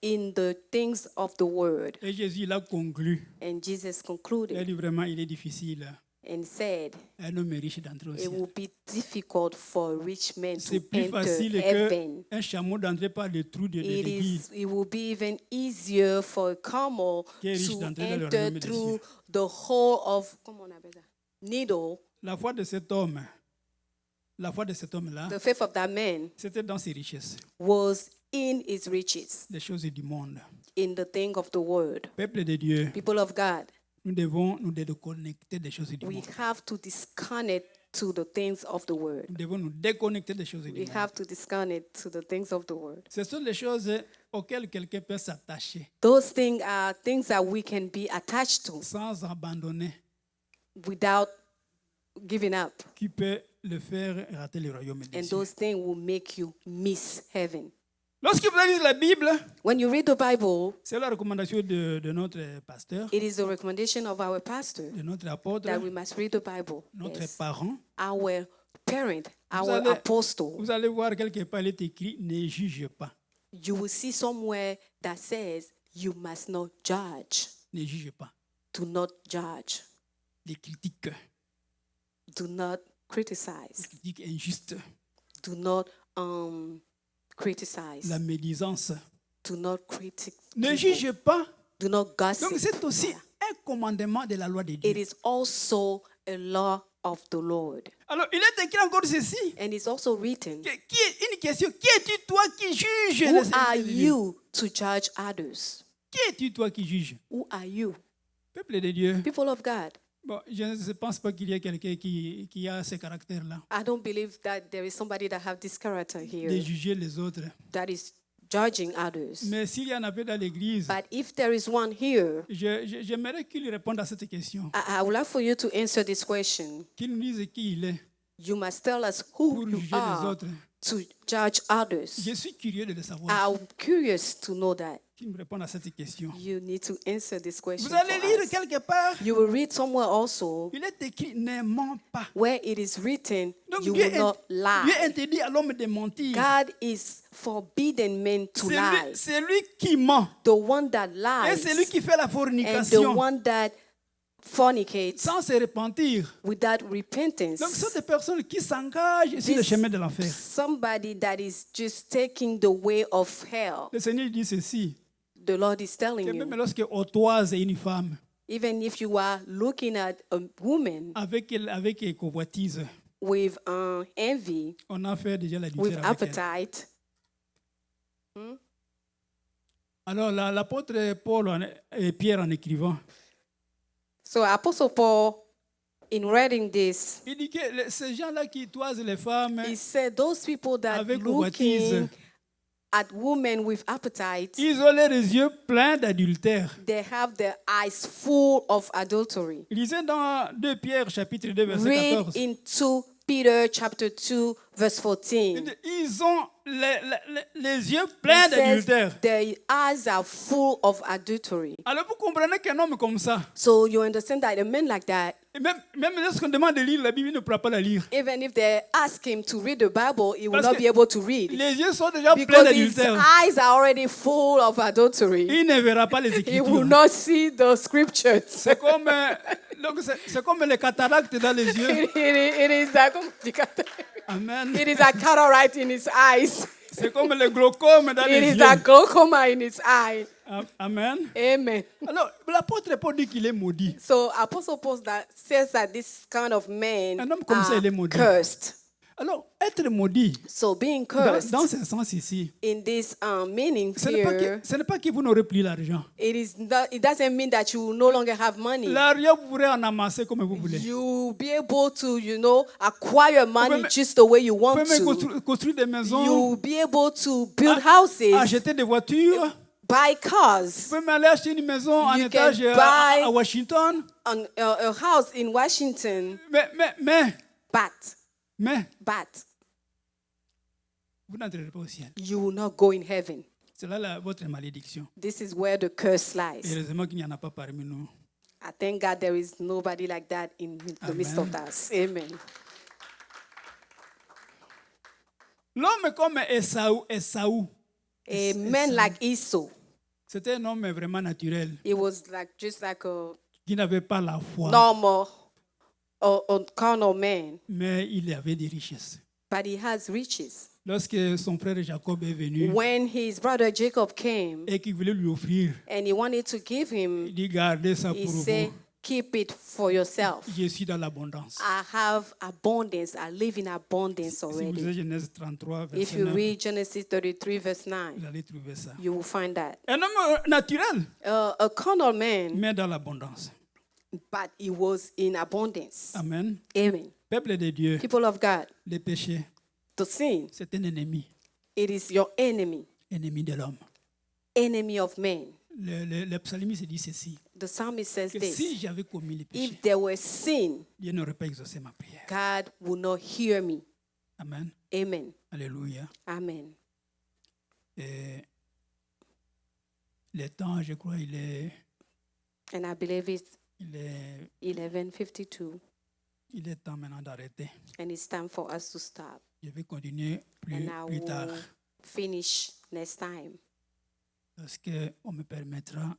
in the things of the world. Et Jésus l'a conclu. And Jesus Il a concluded, dit vraiment, il est difficile and said, un homme riche d'entrer au it ciel. will be difficult for a rich man C'est to plus enter facile heaven. qu'un chameau d'entrer par le trou de l'aiguille. It will be even easier for a camel Qui est riche to d'entrer dans le enter royaume des through cieux. the hole of, comment on appelle ça? Needle. La foi de cet homme, la foi de cet homme-là, The faith of that man c'était dans ses richesses, was in his riches, les choses du monde. in the thing of the world. Peuple de Dieu, People of God, nous devons nous déconnecter des choses du we monde. have to disconnect to the things of the world. Nous devons nous déconnecter des choses du We monde. have to disconnect to the things of the world. Ce sont les choses auxquelles quelqu'un peut s'attacher Those things are things that we can be attached to sans abandonner, without giving up. qui peut le faire rater le royaume des And cieux. those things will make you miss heaven. Lorsque vous lisez la Bible, When you read the Bible, c'est la recommandation de notre pasteur, it is the recommendation of our pastor de notre apôtre, that we must read the Bible. notre Yes. parent. Our parent, our allez- apostle. Vous allez voir quelque part, il est écrit, ne juge pas. You will see somewhere that says you must not judge. Ne juge pas. Do not judge. Les critiques, Do not criticize. critiques injustes, Do not criticize. la médisance. Do not critique. Ne people. juge pas. Do not gossip. Donc c'est aussi un commandement de la loi de Dieu. It is also a law of the Lord. Alors, il est écrit encore ceci. And it's also written, Une question. Qui es-tu toi qui juges who les are ennemis de Dieu? you to judge others? Qui es-tu toi qui juges? Who are you? Peuple de Dieu. People of God. Bon, je ne pense pas qu'il y ait quelqu'un qui a ce caractère-là, I don't believe that there is somebody that have this character de here juger les autres. that is judging others. Mais s'il y en avait dans l'Église, But if there is one here, j'aimerais qu'il réponde à cette question. I would like for you to answer this question. Qu'il nous dise qui il est You must tell us who pour you juger les are autres. to judge others. Je suis curieux de le savoir. I'm curious to know that. Qu'il me réponde à cette question. You need to answer this question. Vous allez for lire us. quelque part. You will read somewhere also Il est écrit, ne mens pas. where it is written, Donc you Dieu, will not Dieu lie. interdit à l'homme de mentir. God is forbidden men to lie. C'est lui qui ment. The one that Et lies c'est lui qui fait la and the fornication one that fornicates sans se repentir. without repentance. Donc, ce sont des personnes qui s'engagent sur le This- chemin de l'enfer. Somebody that is just taking the way of hell. Le Seigneur dit ceci, The Lord is que telling même you, lorsque on toise une femme even if you are looking at a woman avec convoitise, with envy, on a fait déjà la with différence avec elle. appetite, Alors, l'apôtre Paul et Pierre, en écrivant, so Apostle Paul, in reading this, il dit que ces gens-là qui toisent les femmes he said those people that avec looking convoitise, at women with appetite, ils ont les yeux pleins d'adultère. they have their eyes full of adultery. Lisez dans 2 Pierre, chapitre 2, verset Read 14. in 2 Peter chapter 2, verse 14. Il dit, ils ont les yeux pleins It says d'adultère. their eyes are full of adultery. Alors vous comprenez qu'un homme comme ça, So you understand that a man like that, et même lorsqu'on demande de lire la Bible, il ne pourra pas la lire. even if they ask him to read the Bible, he will Parce not que be able to read. Les yeux sont déjà pleins Because his d'adultère. eyes are already full of adultery. Il ne verra pas les He will Écritures. not see the scriptures. C'est comme, donc c'est comme les cataractes dans les yeux. Amen. It is a cataract in his eyes. C'est comme le glaucome dans It les is a yeux. glaucoma in his eye. Amen. Amen. Alors, l'apôtre Paul dit qu'il est maudit. So Apostle Paul says that this kind of man Un homme comme ça, il est are maudit. cursed. Alors, être maudit, So being dans cursed ce sens ici, in this meaning ce n'est pas here, ce n'est pas que vous n'aurez plus l'argent. it doesn't mean that you will no longer have money. L'argent, vous pourrez en amasser comme vous voulez. You'll be able to, acquire money même- just the way you Vous want pouvez même to. construire des maisons, You'll be able to build houses, acheter des voitures. buy cars, Vous pouvez même aller acheter une maison en You étage can buy- à Washington. a house in Washington, Mais, but vous n'entrerez pas au ciel. you will not go in heaven. C'est là votre malédiction. This is where the curse lies. Heureusement qu'il n'y en a pas parmi nous. I thank God there is nobody like that in the midst of us. Amen. L'homme comme Esaü, A man like Esau, c'était un homme vraiment naturel, it was just like a qui n'avait pas la foi. normal a carnal man, mais il avait des richesses. but he has riches. Lorsque son frère Jacob est venu When his brother Jacob came et qu'il voulait lui offrir, and he wanted to give him, il dit gardez ça he pour said, vous. keep it for yourself. Je suis dans l'abondance. I have abundance. I live in abundance Si vous already. lisez Genèse 33, If verset you 9, read Genesis 33, verse 9, vous allez trouver ça. you will find that. Un homme naturel, A carnal man, mais dans l'abondance. but he was in abundance. Amen. Amen. Peuple de Dieu, People of God, le péché, the sin, c'est un ennemi, it is your enemy, ennemi de l'homme. enemy of man. Le psalmiste dit ceci, The psalmist says que this: si j'avais commis le péché, if there were sin, Dieu n'aurait pas exaucé ma prière. God will not hear me. Amen. Amen. Alléluia. Amen. Et le temps, je crois, il est And I believe it's 11:52, il est temps maintenant d'arrêter. and it's time for us to stop. Je vais continuer And I plus tard, will finish next time parce qu'on me permettra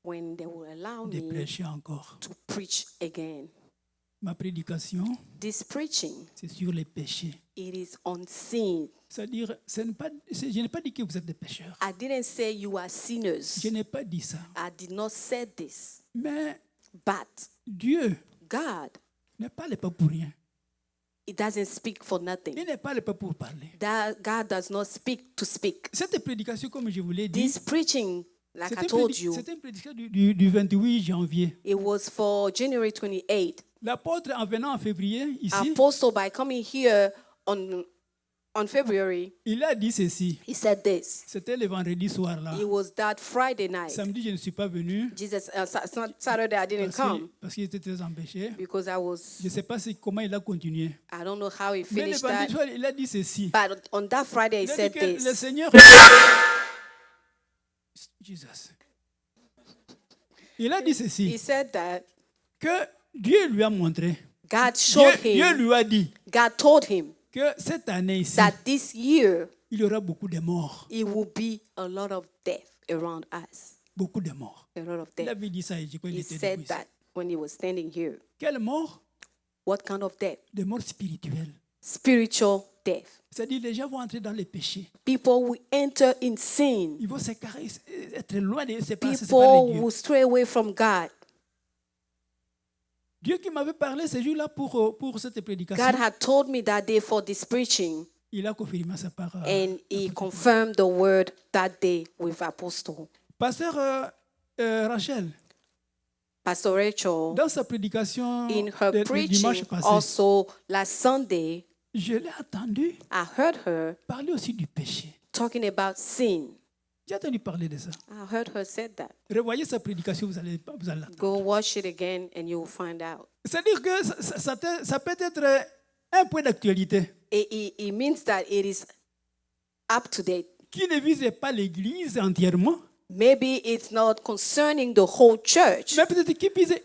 when they will allow de me prêcher encore. to preach again. Ma prédication, This preaching, c'est sur les péchés. it is on sin. C'est-à-dire, je n'ai pas dit que vous êtes des pécheurs. I didn't say you are sinners. Je n'ai pas dit ça. I did not say this. Mais But Dieu God, ne parle pas pour rien. it doesn't speak for Il nothing. ne parle pas pour parler. That God does not speak to speak. Cette prédication, comme je vous l'ai dit, This preaching, like c'est I told you, une prédication du 28 janvier. it was for January 28th. L'apôtre, en venant en février, ici, Apostle, by coming here on February, il a dit ceci. he said this. C'était le vendredi soir là. It was that Friday night. Samedi, je ne suis pas venu Saturday, I didn't come parce qu'il était très empêché. because Je ne sais pas comment il a continué. I don't know how he Mais le finished vendredi that. soir, il a dit ceci. But on that Friday, he Il a said dit que le this. Seigneur... Jesus. Il a dit He ceci. said that Que Dieu lui a montré. God showed Dieu him, lui a dit God told him que cette année ici, that this year, il y aura beaucoup de morts. it will be a lot of death around us. Beaucoup de morts. A lot of Il death. avait dit ça et je crois qu'il He était said debout ici. that when he was standing here. Quelle mort? What kind of death? Des morts spirituelles. Spiritual death. C'est-à-dire les gens vont entrer dans les péchés. People will enter in sin. Ils vont s'écarter, être loin de se passer People par Dieu. will stray away from God. Dieu qui m'avait parlé ce jour-là pour cette prédication, God had told me that day for this preaching, il a confirmé ça par... and he confirmed the word that day with Apostle. Pasteur Rachel, Pastor Rachel, dans sa prédication in her de preaching, dimanche passé, also last Sunday, je l'ai entendu I heard her parler aussi du péché. talking about sin. J'ai entendu parler de ça. I heard her said that. Revoyez sa prédication, vous allez l'entendre. Go watch it again and you will find out. C'est-à-dire que ça peut être un point d'actualité It means that it is up to date. qui ne vise pas l'Église entièrement, Maybe it's not concerning the whole church, mais peut-être qui vise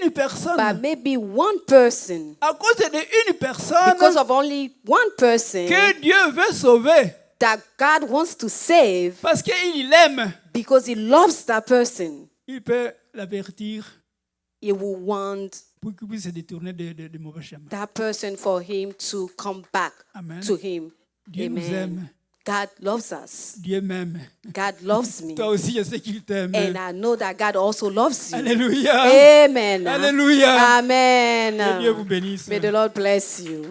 une personne. but maybe one person, À cause d'une personne because of only one person que Dieu veut sauver, that God wants to save, parce qu'il l'aime, because he loves that person, il peut l'avertir he will want pour qu'il puisse se détourner de mauvais chemins. that person for him to come back Amen. to him. Dieu nous aime. God loves us. Dieu m'aime. God loves me. Toi aussi, je sais qu'il t'aime. And I know that God also loves you. Alléluia. Amen. Alléluia. Amen. Que Dieu vous bénisse. May the Lord bless you.